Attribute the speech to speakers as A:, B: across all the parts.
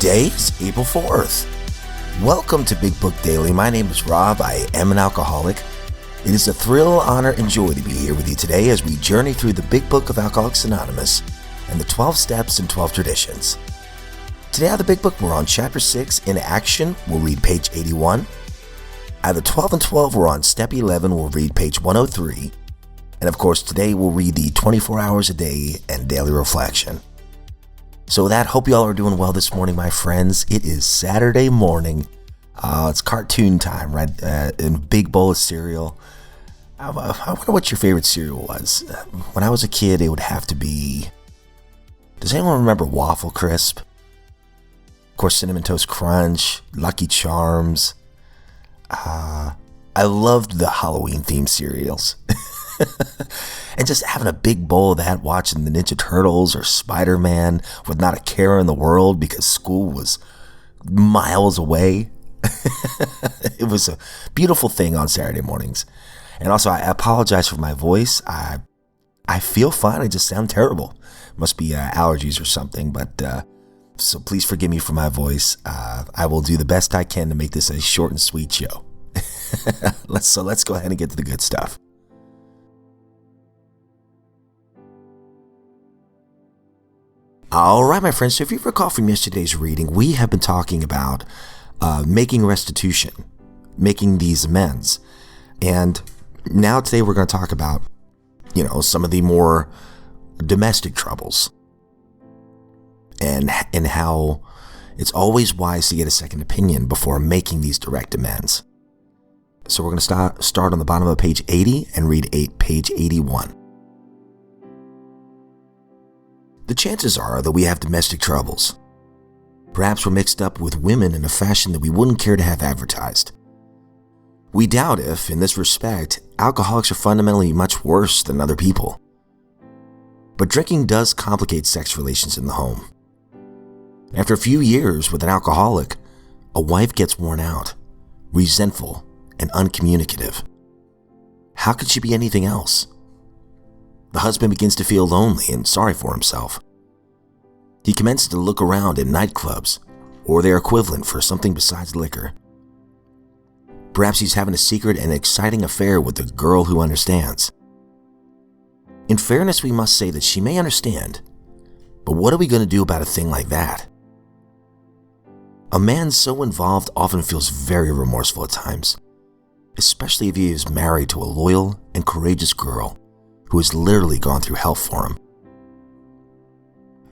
A: Today is April 4th. Welcome to Big Book Daily. My name is Rob. I am an alcoholic. It is a thrill, honor, and joy to be here with you today as we journey through the Big Book of Alcoholics Anonymous and the 12 steps and 12 traditions. Today out of the Big Book, we're on Chapter 6, In Action. We'll read page 81. Out of the 12 and 12, we're on Step 11. We'll read page 103. And of course, today we'll read the 24 hours a day and daily reflection. So with that, hope you all are doing well this morning, my friends. It is Saturday morning. It's cartoon time, right? In a big bowl of cereal. I wonder what your favorite cereal was. When I was a kid, it would have to be... Does anyone remember Waffle Crisp? Of course, Cinnamon Toast Crunch, Lucky Charms. I loved the Halloween-themed cereals. And just having a big bowl of that, watching the Ninja Turtles or Spider-Man with not a care in the world because school was miles away. It was a beautiful thing on Saturday mornings. And also, I apologize for my voice. I feel fine. I just sound terrible. Must be allergies or something. But so please forgive me for my voice. I will do the best I can to make this a short and sweet show. Let's go ahead and get to the good stuff. All right, my friends, so if you recall from yesterday's reading, we have been talking about making restitution, making these amends. And now today we're going to talk about, some of the more domestic troubles and how it's always wise to get a second opinion before making these direct amends. So we're going to start on the bottom of page 80 and read page 81. The chances are that we have domestic troubles. Perhaps we're mixed up with women in a fashion that we wouldn't care to have advertised. We doubt if, in this respect, alcoholics are fundamentally much worse than other people. But drinking does complicate sex relations in the home. After a few years with an alcoholic, a wife gets worn out, resentful, and uncommunicative. How could she be anything else? The husband begins to feel lonely and sorry for himself. He commences to look around in nightclubs or their equivalent for something besides liquor. Perhaps he's having a secret and exciting affair with the girl who understands. In fairness, we must say that she may understand, but what are we going to do about a thing like that? A man so involved often feels very remorseful at times, especially if he is married to a loyal and courageous girl who has literally gone through hell for him.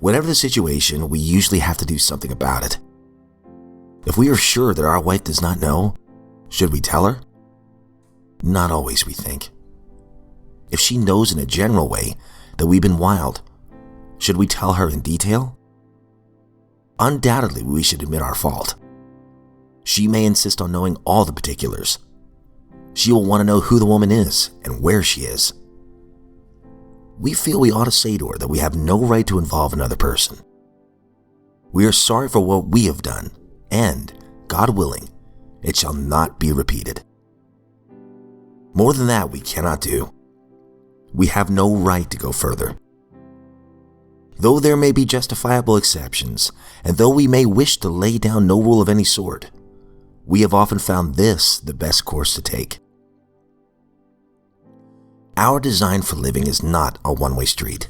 A: Whatever the situation, we usually have to do something about it. If we are sure that our wife does not know, should we tell her? Not always, we think. If she knows in a general way that we've been wild, should we tell her in detail? Undoubtedly, we should admit our fault. She may insist on knowing all the particulars. She will want to know who the woman is and where she is. We feel we ought to say to her that we have no right to involve another person. We are sorry for what we have done, and, God willing, it shall not be repeated. More than that we cannot do. We have no right to go further. Though there may be justifiable exceptions, and though we may wish to lay down no rule of any sort, we have often found this the best course to take. Our design for living is not a one-way street.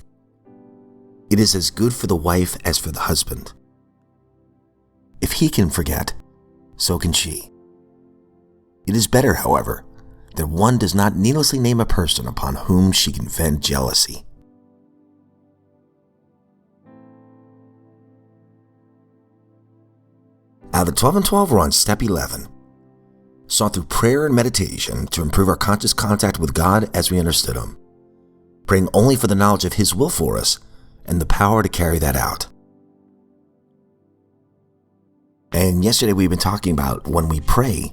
A: It is as good for the wife as for the husband. If he can forget, so can she. It is better, however, that one does not needlessly name a person upon whom she can vent jealousy. Out of the 12 and 12, we're on Step 11. Sought through prayer and meditation to improve our conscious contact with God as we understood Him, praying only for the knowledge of His will for us and the power to carry that out. And yesterday we've been talking about when we pray,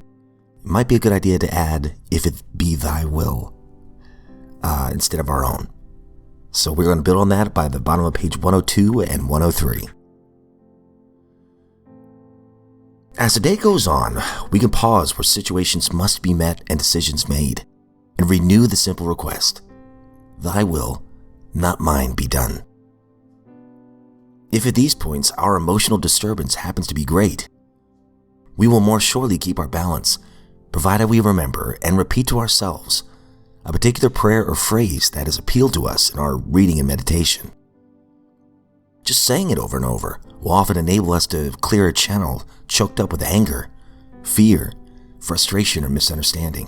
A: it might be a good idea to add, if it be thy will, instead of our own. So we're going to build on that by the bottom of page 102 and 103. As the day goes on, we can pause where situations must be met and decisions made, and renew the simple request, thy will, not mine, be done. If at these points our emotional disturbance happens to be great, we will more surely keep our balance, provided we remember and repeat to ourselves a particular prayer or phrase that has appealed to us in our reading and meditation. Just saying it over and over will often enable us to clear a channel choked up with anger, fear, frustration, or misunderstanding,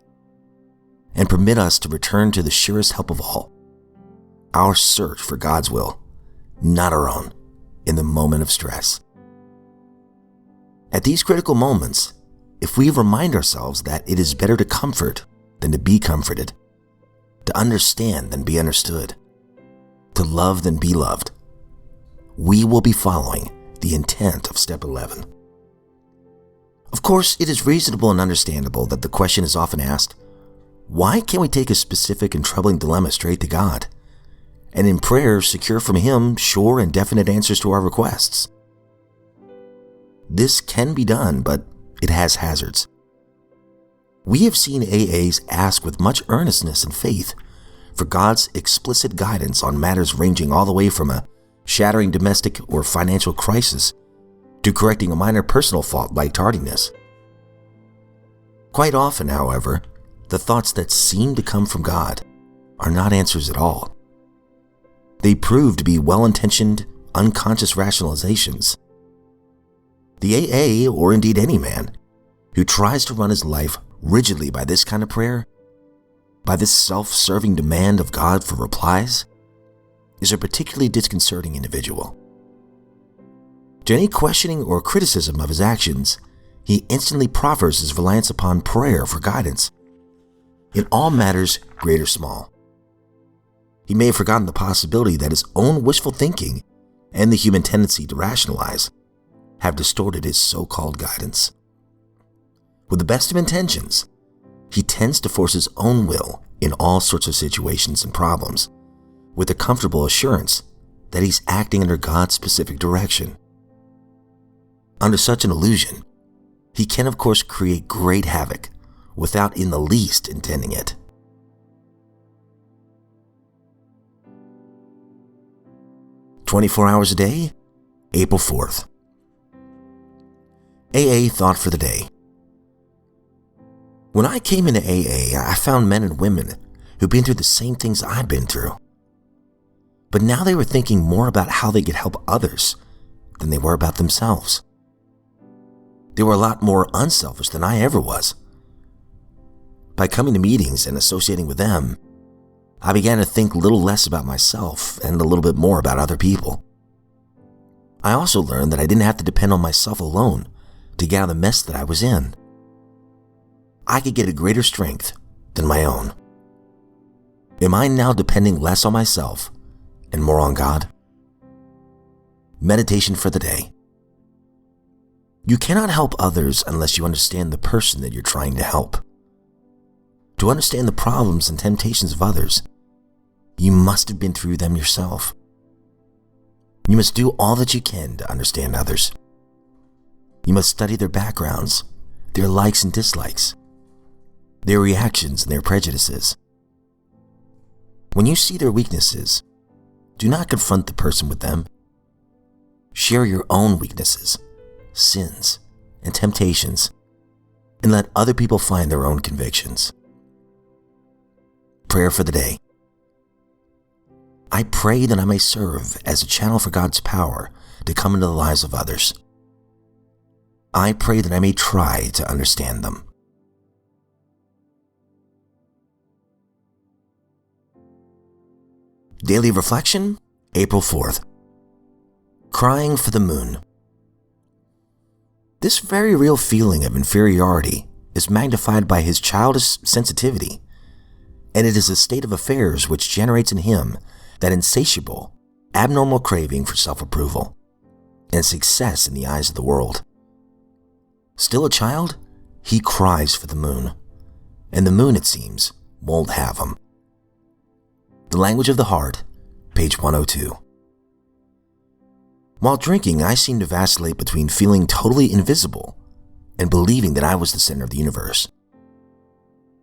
A: and permit us to return to the surest help of all, our search for God's will, not our own, in the moment of stress. At these critical moments, if we remind ourselves that it is better to comfort than to be comforted, to understand than be understood, to love than be loved, we will be following the intent of step 11. Of course, it is reasonable and understandable that the question is often asked, why can't we take a specific and troubling dilemma straight to God, and in prayer secure from Him sure and definite answers to our requests? This can be done, but it has hazards. We have seen AAs ask with much earnestness and faith for God's explicit guidance on matters ranging all the way from a shattering domestic or financial crisis to correcting a minor personal fault like tardiness. Quite often, however, the thoughts that seem to come from God are not answers at all. They prove to be well-intentioned, unconscious rationalizations. The AA, or indeed any man, who tries to run his life rigidly by this kind of prayer, by this self-serving demand of God for replies, is a particularly disconcerting individual. To any questioning or criticism of his actions, he instantly proffers his reliance upon prayer for guidance in all matters great or small. He may have forgotten the possibility that his own wishful thinking and the human tendency to rationalize have distorted his so-called guidance. With the best of intentions, he tends to force his own will in all sorts of situations and problems, with the comfortable assurance that he's acting under God's specific direction. Under such an illusion, he can of course create great havoc without in the least intending it. "24 hours a day, April 4th. AA thought for the day. When I came into AA, I found men and women who'd been through the same things I'd been through. But now they were thinking more about how they could help others than they were about themselves. They were a lot more unselfish than I ever was. By coming to meetings and associating with them, I began to think a little less about myself and a little bit more about other people. I also learned that I didn't have to depend on myself alone to get out of the mess that I was in. I could get a greater strength than my own. Am I now depending less on myself and more on God? Meditation for the day. You cannot help others unless you understand the person that you're trying to help. To understand the problems and temptations of others, you must have been through them yourself. You must do all that you can to understand others. You must study their backgrounds, their likes and dislikes, their reactions and their prejudices. When you see their weaknesses, do not confront the person with them. Share your own weaknesses, sins, and temptations, and let other people find their own convictions. Prayer for the day. I pray that I may serve as a channel for God's power to come into the lives of others. I pray that I may try to understand them. Daily Reflection, April 4th. Crying for the moon. This very real feeling of inferiority is magnified by his childish sensitivity, and it is a state of affairs which generates in him that insatiable, abnormal craving for self-approval and success in the eyes of the world. Still a child, he cries for the moon, and the moon, it seems, won't have him. The Language of the Heart, page 102. While drinking, I seemed to vacillate between feeling totally invisible and believing that I was the center of the universe.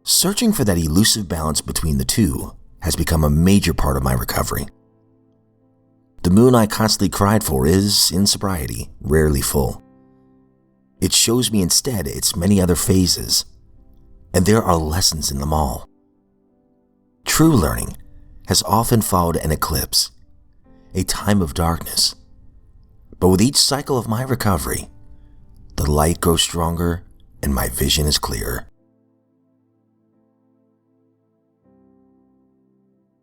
A: Searching for that elusive balance between the two has become a major part of my recovery. The moon I constantly cried for is, in sobriety, rarely full. It shows me instead its many other phases, and there are lessons in them all. True learning has often followed an eclipse, a time of darkness. But with each cycle of my recovery, the light grows stronger and my vision is clearer.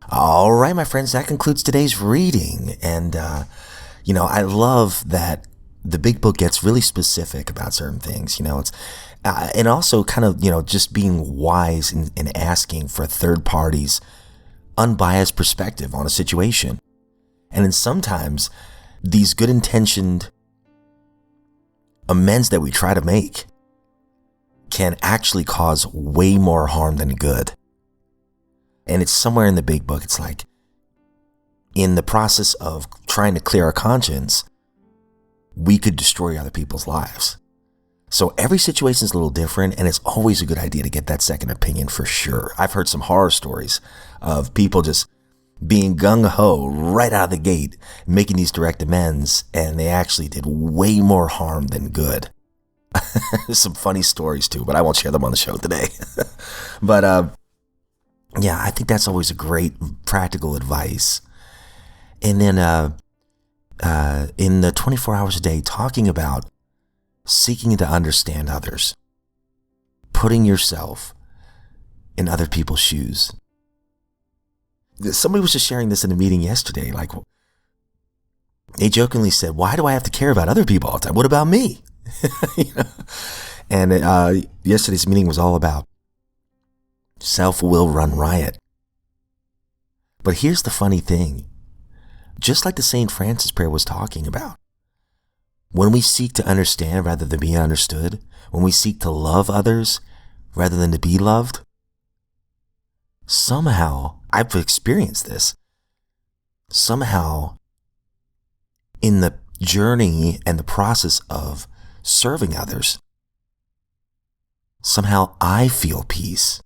A: All right, my friends, that concludes today's reading. And, I love that the big book gets really specific about certain things. It's and also kind of, just being wise in asking for third parties' unbiased perspective on a situation. And then sometimes these good intentioned amends that we try to make can actually cause way more harm than good. And it's somewhere in the big book. It's like, in the process of trying to clear our conscience, we could destroy other people's lives. So every situation is a little different, and it's always a good idea to get that second opinion for sure. I've heard some horror stories of people just being gung-ho right out of the gate, making these direct amends, and they actually did way more harm than good. There's some funny stories too, but I won't share them on the show today. But yeah, I think that's always a great practical advice. And then in the 24 hours a day, talking about seeking to understand others, putting yourself in other people's shoes. Somebody was just sharing this in a meeting yesterday. Like, they jokingly said, "Why do I have to care about other people all the time? What about me?" And yesterday's meeting was all about self will run riot. But here's the funny thing. Just like the St. Francis prayer was talking about, when we seek to understand rather than be understood, when we seek to love others rather than to be loved, somehow, I've experienced this, somehow in the journey and the process of serving others, somehow I feel peace.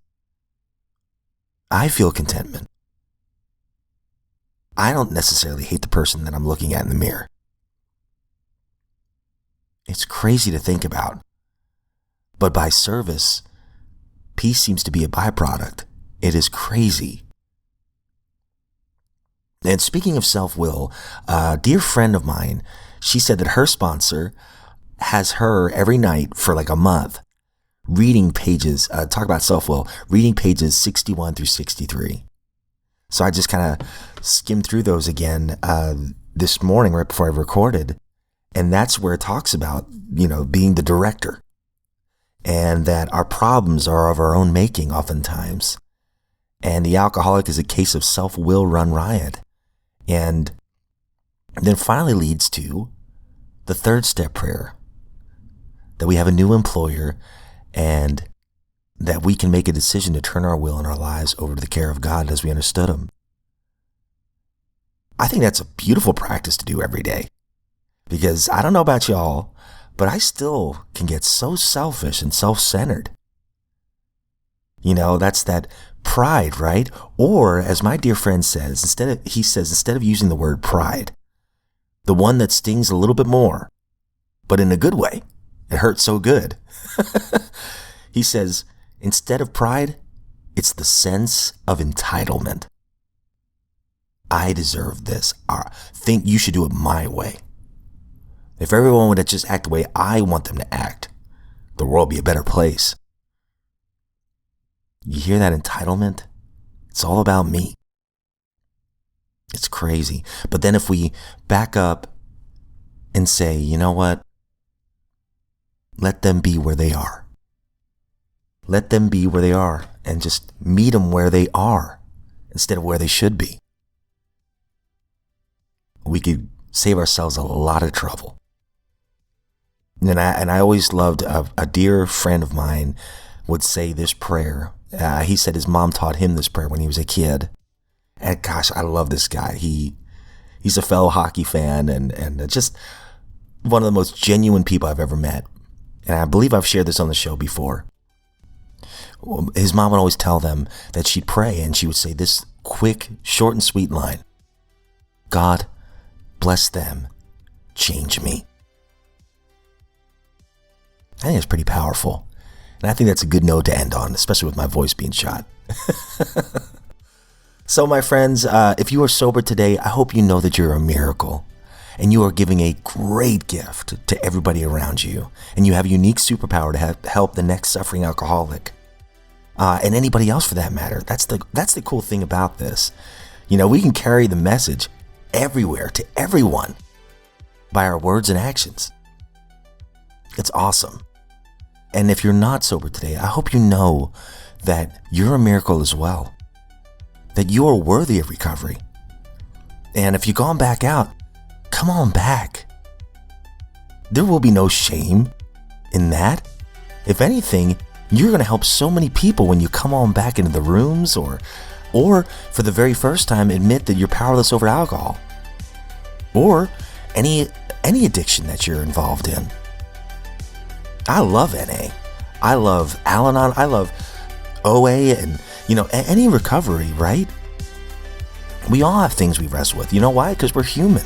A: I feel contentment. I don't necessarily hate the person that I'm looking at in the mirror. It's crazy to think about. But by service, peace seems to be a byproduct. It is crazy. And speaking of self-will, a dear friend of mine, she said that her sponsor has her every night for like a month reading pages, talk about self-will, reading pages 61 through 63. So I just kind of skimmed through those again this morning right before I recorded. And that's where it talks about, being the director. And that our problems are of our own making oftentimes. And the alcoholic is a case of self-will run riot. And then finally leads to the third step prayer. That we have a new employer and that we can make a decision to turn our will and our lives over to the care of God as we understood Him. I think that's a beautiful practice to do every day. Because I don't know about y'all, but I still can get so selfish and self-centered. That's that pride, right? Or as my dear friend says, instead of using the word pride, the one that stings a little bit more, but in a good way. It hurts so good. He says, instead of pride, it's the sense of entitlement. I deserve this. Think you should do it my way. If everyone would just act the way I want them to act, the world would be a better place. You hear that entitlement? It's all about me. It's crazy. But then if we back up and say, you know what? Let them be where they are. Let them be where they are and just meet them where they are instead of where they should be. We could save ourselves a lot of trouble. And I always loved a dear friend of mine would say this prayer. He said his mom taught him this prayer when he was a kid. And gosh, I love this guy. He's a fellow hockey fan and just one of the most genuine people I've ever met. And I believe I've shared this on the show before. His mom would always tell them that she'd pray and she would say this quick, short and sweet line. God, bless them, change me. I think it's pretty powerful. And I think that's a good note to end on, especially with my voice being shot. So my friends, if you are sober today, I hope you know that you're a miracle. And you are giving a great gift to everybody around you. And you have a unique superpower to help the next suffering alcoholic. And anybody else for that matter. That's the cool thing about this. You know, we can carry the message everywhere to everyone by our words and actions. It's awesome. And if you're not sober today, I hope you know that you're a miracle as well. That you are worthy of recovery. And if you've gone back out, come on back. There will be no shame in that. If anything, you're going to help so many people when you come on back into the rooms or for the very first time admit that you're powerless over alcohol or any addiction that you're involved in. I love NA. I love Al-Anon. I love OA and, any recovery, right? We all have things we wrestle with. You know why? Because we're human.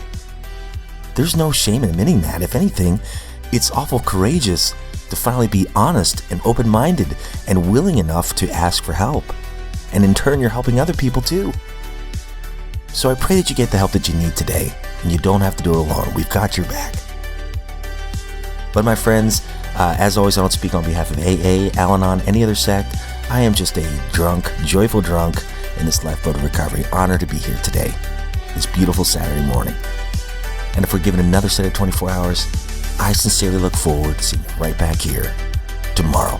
A: There's no shame in admitting that. If anything, it's awful courageous to finally be honest and open-minded and willing enough to ask for help. And in turn, you're helping other people too. So I pray that you get the help that you need today, and you don't have to do it alone. We've got your back. But my friends, as always, I don't speak on behalf of AA, Al-Anon, any other sect. I am just a drunk, joyful drunk in this lifeboat of recovery. Honored to be here today, this beautiful Saturday morning. And if we're given another set of 24 hours, I sincerely look forward to seeing you right back here tomorrow.